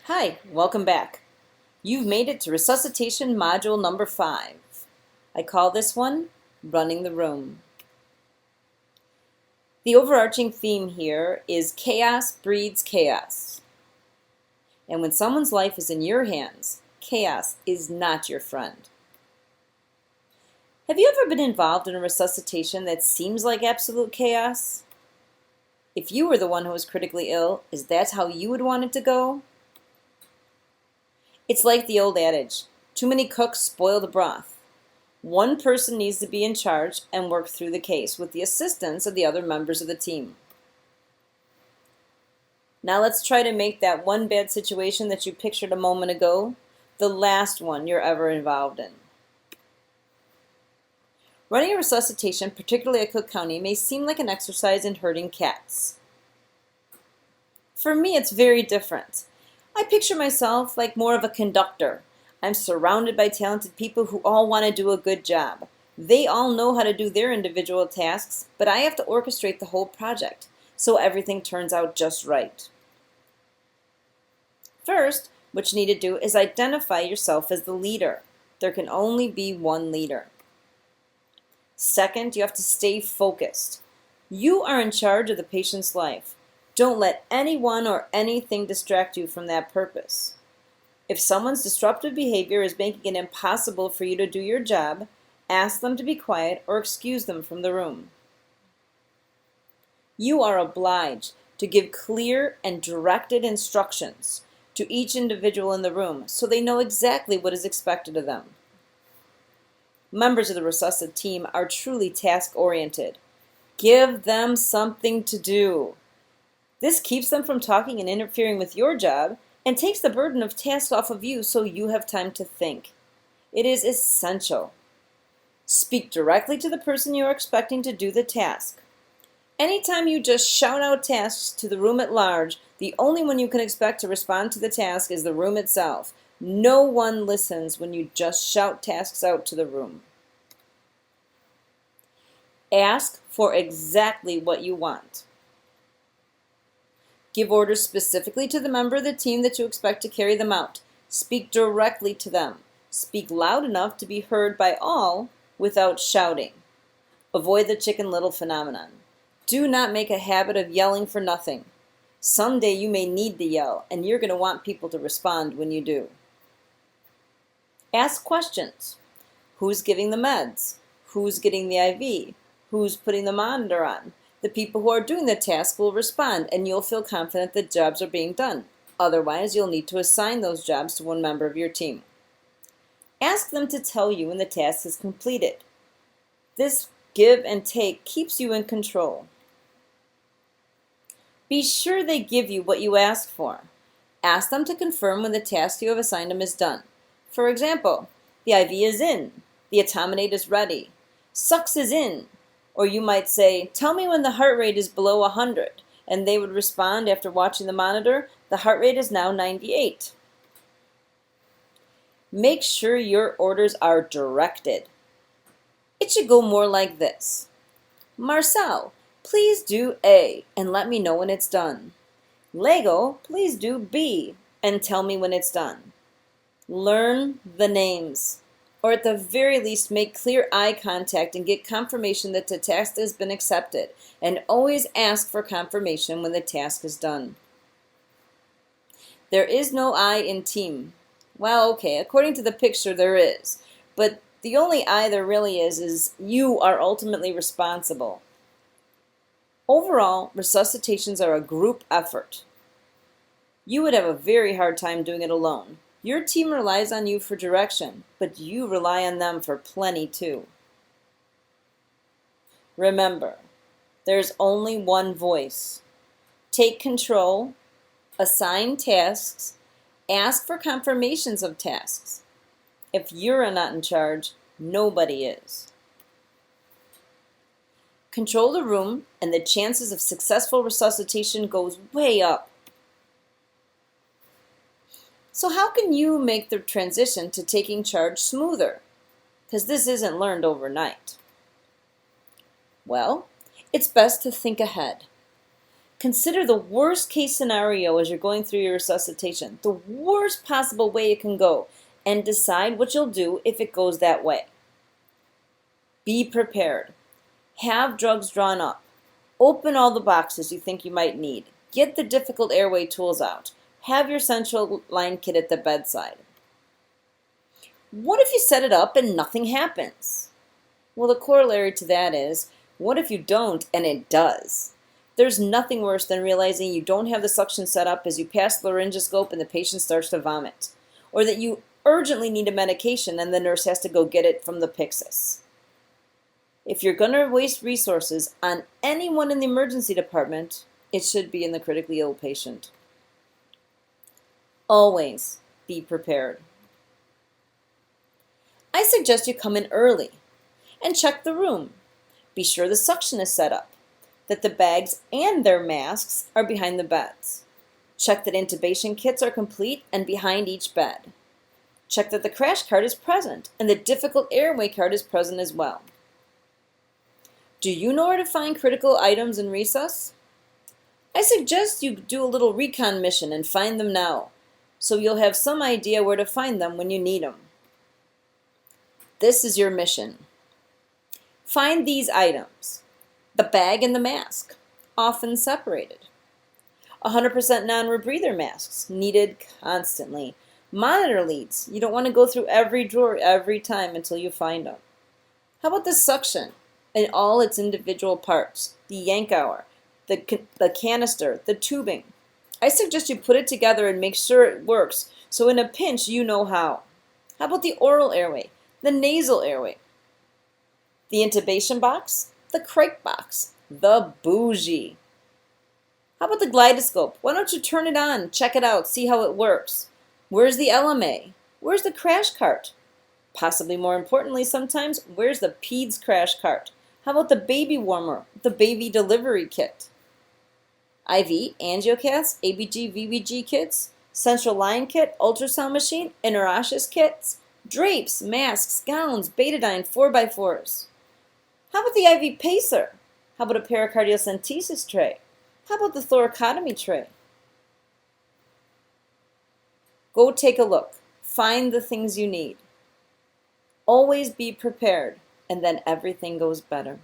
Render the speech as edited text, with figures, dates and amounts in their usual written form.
Hi, welcome back. You've made it to resuscitation module number 5. I call this one Running the Room. The overarching theme here is chaos breeds chaos. And when someone's life is in your hands, chaos is not your friend. Have you ever been involved in a resuscitation that seems like absolute chaos? If you were the one who was critically ill, is that how you would want it to go? It's like the old adage, too many cooks spoil the broth. One person needs to be in charge and work through the case with the assistance of the other members of the team. Now let's try to make that one bad situation that you pictured a moment ago the last one you're ever involved in. Running a resuscitation, particularly at Cook County, may seem like an exercise in herding cats. For me, it's very different. I picture myself like more of a conductor. I'm surrounded by talented people who all want to do a good job. They all know how to do their individual tasks, but I have to orchestrate the whole project, so everything turns out just right. First, what you need to do is identify yourself as the leader. There can only be one leader. Second, you have to stay focused. You are in charge of the patient's life. Don't let anyone or anything distract you from that purpose. If someone's disruptive behavior is making it impossible for you to do your job, ask them to be quiet or excuse them from the room. You are obliged to give clear and directed instructions to each individual in the room so they know exactly what is expected of them. Members of the resuscitation team are truly task-oriented. Give them something to do. This keeps them from talking and interfering with your job and takes the burden of tasks off of you so you have time to think. It is essential. Speak directly to the person you are expecting to do the task. Anytime you just shout out tasks to the room at large, the only one you can expect to respond to the task is the room itself. No one listens when you just shout tasks out to the room. Ask for exactly what you want. Give orders specifically to the member of the team that you expect to carry them out. Speak directly to them. Speak loud enough to be heard by all without shouting. Avoid the Chicken Little phenomenon. Do not make a habit of yelling for nothing. Someday you may need to yell, and you're going to want people to respond when you do. Ask questions. Who's giving the meds? Who's getting the IV? Who's putting the monitor on? The people who are doing the task will respond, and you'll feel confident that jobs are being done. Otherwise, you'll need to assign those jobs to one member of your team. Ask them to tell you when the task is completed. This give and take keeps you in control. Be sure they give you what you ask for. Ask them to confirm when the task you have assigned them is done. For example, the IV is in, the etominate is ready, sucks is in. Or you might say, tell me when the heart rate is below 100, and they would respond after watching the monitor, the heart rate is now 98. Make sure your orders are directed. It should go more like this. Marcel, please do A, and let me know when it's done. Lego, please do B, and tell me when it's done. Learn the names. Or at the very least, make clear eye contact and get confirmation that the task has been accepted. And always ask for confirmation when the task is done. There is no I in team. Well, okay, according to the picture there is. But the only I there really is you are ultimately responsible. Overall, resuscitations are a group effort. You would have a very hard time doing it alone. Your team relies on you for direction, but you rely on them for plenty too. Remember, there's only one voice. Take control, assign tasks, ask for confirmations of tasks. If you're not in charge, nobody is. Control the room, and the chances of successful resuscitation goes way up. So how can you make the transition to taking charge smoother? Because this isn't learned overnight. Well, it's best to think ahead. Consider the worst case scenario as you're going through your resuscitation, the worst possible way it can go, and decide what you'll do if it goes that way. Be prepared. Have drugs drawn up. Open all the boxes you think you might need. Get the difficult airway tools out. Have your central line kit at the bedside. What if you set it up and nothing happens? Well, the corollary to that is, what if you don't and it does? There's nothing worse than realizing you don't have the suction set up as you pass the laryngoscope and the patient starts to vomit, or that you urgently need a medication and the nurse has to go get it from the Pyxis. If you're going to waste resources on anyone in the emergency department, it should be in the critically ill patient. Always be prepared. I suggest you come in early and check the room. Be sure the suction is set up, that the bags and their masks are behind the beds. Check that intubation kits are complete and behind each bed. Check that the crash cart is present and the difficult airway cart is present as well. Do you know where to find critical items in resus? I suggest you do a little recon mission and find them now, so you'll have some idea where to find them when you need them. This is your mission. Find these items. The bag and the mask, often separated. 100% non-rebreather masks, needed constantly. Monitor leads. You don't want to go through every drawer every time until you find them. How about the suction in all its individual parts? The yank hour, the canister, the tubing. I suggest you put it together and make sure it works, so in a pinch you know how. How about the oral airway, the nasal airway? The intubation box, the crate box, the bougie. How about the glidoscope? Why don't you turn it on, check it out, see how it works? Where's the LMA? Where's the crash cart? Possibly more importantly sometimes, where's the PEDS crash cart? How about the baby warmer, the baby delivery kit? IV, angiocaths, ABG, VBG kits, central line kit, ultrasound machine, interosseous kits, drapes, masks, gowns, betadine, 4x4s. How about the IV pacer? How about a pericardial centesis tray? How about the thoracotomy tray? Go take a look. Find the things you need. Always be prepared, and then everything goes better.